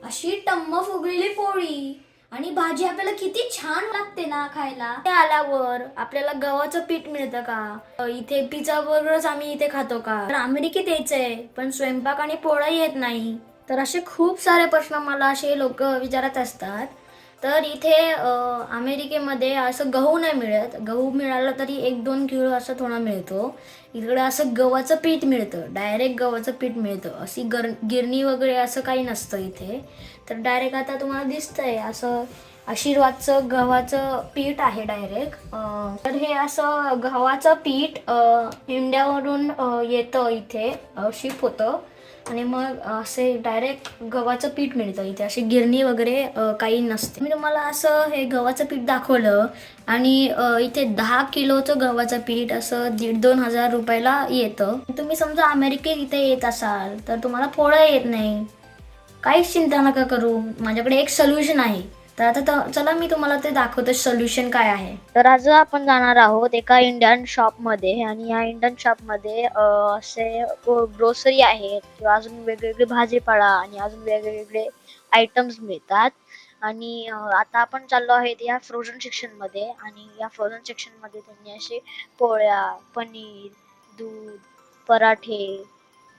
अशी टम्म फुगलेली पोळी आणि भाजी आपल्याला किती छान लागते ना खायला. ते आल्यावर आपल्याला गव्हाचं पीठ मिळतं का? इथे पिझ्झा बर्गरच आम्ही इथे खातो का? तर अमेरिकेत यायचंय पण स्वयंपाक आणि पोळा येत नाही. तर असे खूप सारे प्रश्न मला असे लोक विचारत असतात. तर इथे अमेरिकेमध्ये असं गहू नाही मिळत. गहू मिळाला तरी 1-2 किलो असं थोडा मिळतो. इकडे असं गव्हाचं पीठ मिळतं, डायरेक्ट गव्हाचं पीठ मिळतं. अशी गिरणी वगैरे असं काही नसतं इथे. तर डायरेक्ट आता तुम्हाला दिसतंय असं आशीर्वादचं गव्हाचं पीठ आहे डायरेक्ट. तर हे असं गव्हाचं पीठ इंडियावरून येतं इथे, शिप होतं आणि मग असे डायरेक्ट गव्हाचं पीठ मिळतं इथे. अशी गिरणी वगैरे काही नसते. मी तुम्हाला असं हे गव्हाचं पीठ दाखवलं आणि इथे 10 किलोचं गव्हाचं पीठ असं 1,500-2,000 रुपयाला येतं. तुम्ही समजा अमेरिकेत इथे येत असाल तर तुम्हाला पोळं येत नाही, काहीच चिंता नका करू, माझ्याकडे एक सोल्युशन आहे. तर आता चला मी तुम्हाला ते दाखवते सोल्युशन काय आहे. तर आज आपण जाणार आहोत एका इंडियन शॉपमध्ये आणि या इंडियन शॉपमध्ये असे ग्रोसरी आहेत किंवा अजून वेगवेगळे भाजीपाला आणि अजून वेगवेगळे आयटम्स मिळतात. आणि आता आपण चाललो आहेत या फ्रोझन सेक्शन मध्ये आणि या फ्रोझन सेक्शन मध्ये त्यांनी असे पोळ्या, पनीर, दूध, पराठे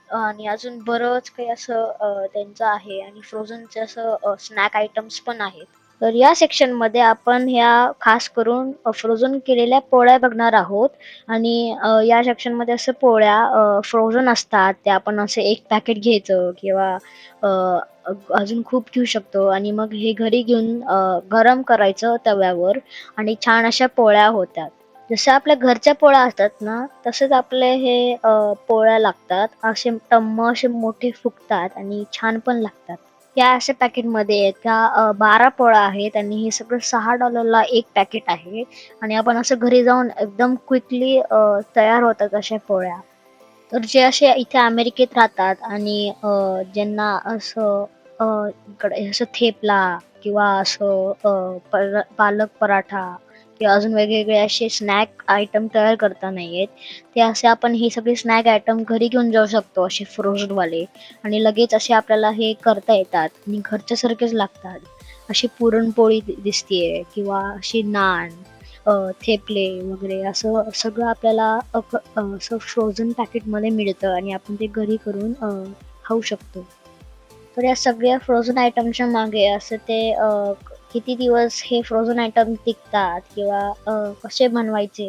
आणि अजून बरंच काही असं त्यांचं आहे आणि फ्रोझनचे असं स्नॅक आयटम्स पण आहेत. तर या सेक्शन मध्ये आपण ह्या खास करून फ्रोझन केलेल्या पोळ्या बघणार आहोत. आणि या सेक्शन मध्ये असं पोळ्या फ्रोझन असतात, त्या आपण असं एक पॅकेट घ्यायचं किंवा अजून खूप घेऊ शकतो आणि मग हे घरी घेऊन गरम करायचं तव्यावर आणि छान अशा पोळ्या होतात. जसं आपल्या घरच्या पोळ्या असतात ना, तसेच आपले हे पोळ्या लागतात. असे टम्म असे मोठे फुगतात आणि छान पण लागतात. या अशा पॅकेटमध्ये आहेत त्या 12 पोळ्या आहेत आणि हे सगळं $6 एक पॅकेट आहे. आणि आपण असं घरी जाऊन एकदम क्विकली तयार होतात अशा पोळ्या. तर जे असे इथे अमेरिकेत राहतात आणि ज्यांना असं इकडे असं थेपला किंवा असं पालक पराठा किंवा अजून वेगवेगळे असे स्नॅक आयटम तयार करता नाही येत, ते असे आपण हे सगळे स्नॅक आयटम घरी घेऊन जाऊ शकतो असे फ्रोझन वाले. आणि लगेच असे आपल्याला हे करता येतात आणि घरच्या सारखेच लागतात. अशी पुरणपोळी दिसतीये किंवा अशी नान, थेपले वगैरे असं सगळं आपल्याला असं फ्रोझन पॅकेटमध्ये मिळतं आणि आपण ते घरी करून खाऊ शकतो. तर या सगळ्या फ्रोझन आयटमच्या मागे असं ते किती दिवस हे फ्रोझन आयटम टिकतात किंवा कसे बनवायचे,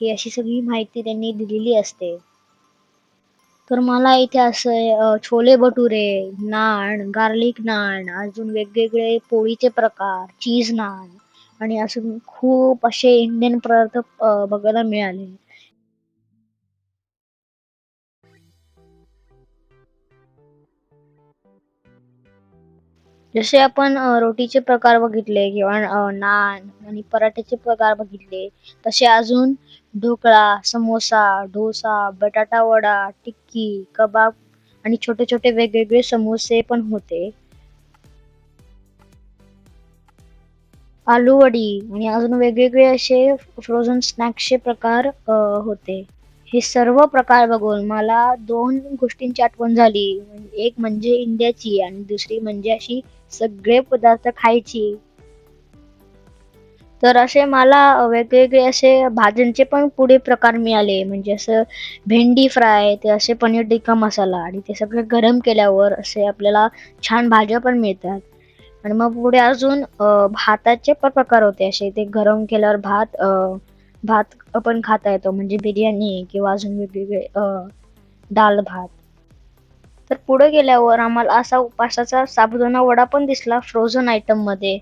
ही अशी सगळी माहिती त्यांनी दिलेली असते. तर मला इथे असं छोले भटुरे, नान, गार्लिक नान, अजून वेगवेगळे पोळीचे प्रकार, चीज नान आणि अजून खूप असे इंडियन पदार्थ बघायला मिळाले. जसे आपण रोटीचे प्रकार बघितले किंवा नान आणि पराठ्याचे प्रकार बघितले, तसे अजून ढोकळा, समोसा, डोसा, बटाटा वडा, टिक्की, कबाब आणि छोटे छोटे वेगवेगळे समोसे पण होते. आलू वडी आणि अजून वेगवेगळे असे फ्रोझन स्नॅक्सचे प्रकार होते. हे सर्व प्रकार बघून मला 2 गोष्टींची आठवण झाली. एक म्हणजे इंडियाची आणि दुसरी म्हणजे अशी सगळे पदार्थ खायची. तर असे मला वेगवेगळे असे भाज्यांचे पण पुढे प्रकार मिळाले. म्हणजे असं भेंडी फ्राय, ते असे पनीर टिक्का मसाला आणि ते सगळं गरम केल्यावर असे आपल्याला छान भाज्या पण मिळतात. आणि मग पुढे अजून भाताचे पण प्रकार होते असे. ते गरम केल्यावर भात आपण खाता येतो म्हणजे बिर्याणी किंवा अजून वेगवेगळे डाळ भात. तर पुढे गेल्यावर आम्हाला असा उपासाचा साबुदाणा वडा पण दिसला फ्रोझन आयटम मध्ये.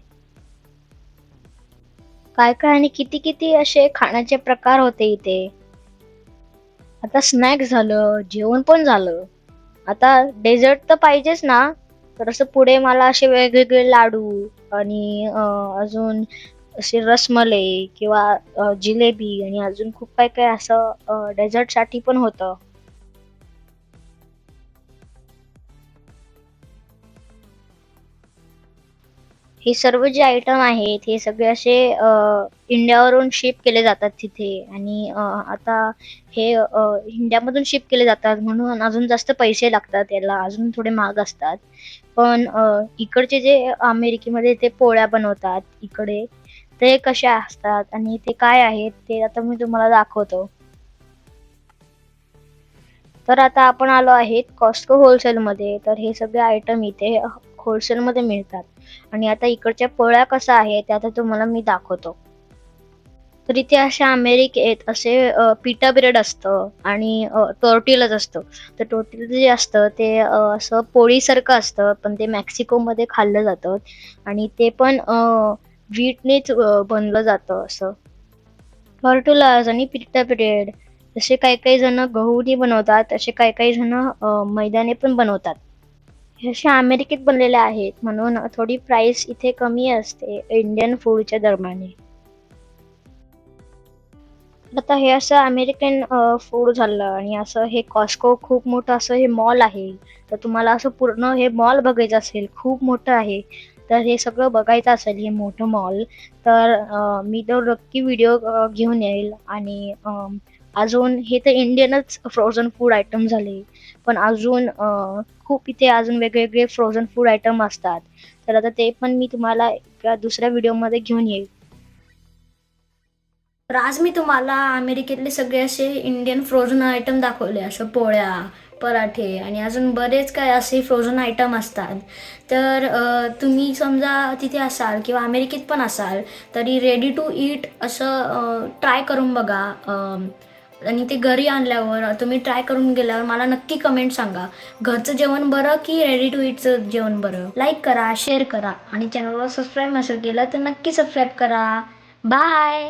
काय काय आणि किती किती असे खाण्याचे प्रकार होते इथे. आता स्नॅक झालं, जेवण पण झालं. आता डेझर्ट तर पाहिजेच ना. तर असं पुढे मला असे वेगवेगळे लाडू आणि अजून असे रसमलाई किंवा जिलेबी आणि अजून खूप काय काय असं डेझर्ट साठी पण होतं. हे सर्व जे आयटम आहेत हे सगळे असे इंडियावरून शिप केले जातात तिथे. आणि आता हे इंडियामधून शिप केले जातात म्हणून अजून जास्त पैसे लागतात, याला अजून थोडे महाग असतात. पण इकडचे जे अमेरिकेमध्ये ते पोळ्या बनवतात इकडे, ते कशा असतात आणि ते काय आहेत ते आता मी तुम्हाला दाखवतो. तर आता आपण आलो आहेत कॉस्को होलसेलमध्ये. तर हे सगळे आयटम इथे होलसेलमध्ये मिळतात. आणि आता इकडच्या पोळ्या कशा आहेत ते आता तुम्हाला मी दाखवतो. तर इथे अशा अमेरिकेत असे पिटा ब्रेड असतं आणि टॉर्टिलाच असतं. तर टॉर्टिला जे असतं ते असं पोळीसारखं असतं, पण ते मेक्सिकोमध्ये खाल्लं जातं आणि ते पण व्हीटनेच बनलं जातं असं. टॉर्टिलाज आणि पिटा ब्रेड जसे काही काही जण गहूनी बनवतात, तसे काही काही जण मैद्याने पण बनवतात. हे असे अमेरिकेत बनलेले आहेत म्हणून थोडी प्राइस इथे कमी असते इंडियन फूडच्या दरम्यान. आता हे असं अमेरिकन फूड झालं आणि असं हे कॉस्को खूप मोठं असं हे मॉल आहे. तर तुम्हाला असं पूर्ण हे मॉल बघायचं असेल, खूप मोठं आहे. तर हे सगळं बघायचं असेल हे मोठं मॉल, तर मी तर नक्की व्हिडिओ घेऊन येईल. आणि अजून हे तर इंडियनच फ्रोझन फूड आयटम झाले. पण अजून खूप इथे अजून वेगवेगळे फ्रोझन फूड आयटम असतात. तर आता ते पण मी तुम्हाला एका दुसऱ्या व्हिडिओमध्ये घेऊन येईल. तर आज मी तुम्हाला अमेरिकेतले सगळे असे इंडियन फ्रोझन आयटम दाखवले, असं पोळ्या, पराठे आणि अजून बरेच काय असे फ्रोझन आयटम असतात. तर तुम्ही समजा तिथे असाल किंवा अमेरिकेत पण असाल तरी रेडी टू ईट असं ट्राय करून बघा. आणि ते घरी आणल्यावर तुम्ही ट्राय करून गेल्यावर मला नक्की कमेंट सांगा, घरचं जेवण बरं की रेडी टू ईटचं जेवण बरं. लाईक करा, शेअर करा आणि चॅनलला सबस्क्राईब नसेल केलं तर नक्की सबस्क्राईब करा. बाय.